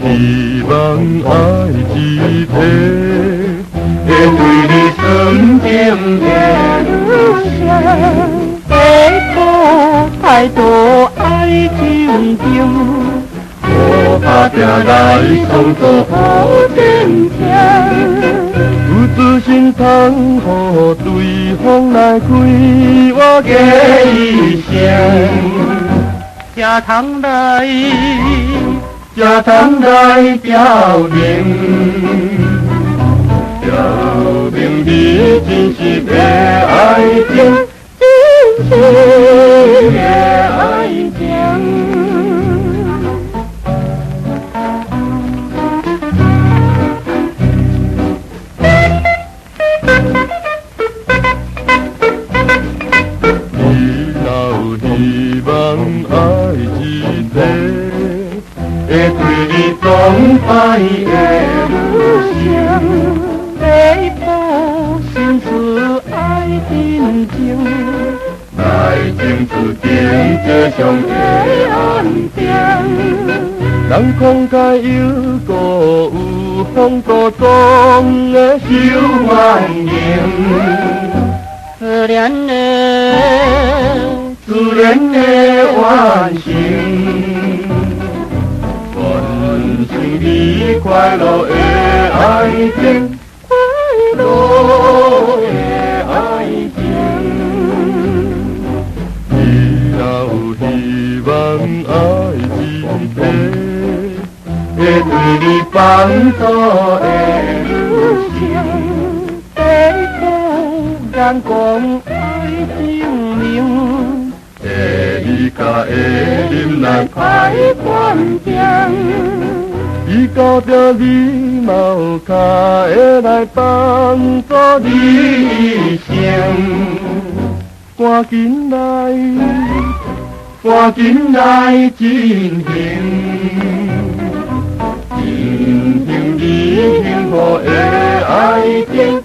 希望爱一个会对你纯情的路上，背负太多爱情情，我打拼来创造好坚强。有自信通予对方来开我的一生，才通来。才通来表明，你真实的爱情，真实的爱情。你若有希望爱一个。会对你总快的路上，背负心思爱真情，来情注定这上的安定。人空界有个有风孤中的守万年，自然的完成。你快乐的爱情，快乐的爱情。你若有希望爱一个，会对你帮助的路上，背负阳光爱情明，你甲会忍来歹关键。伊交着你毛脚会来帮助你一生，赶紧来进行，进行你幸福的爱情。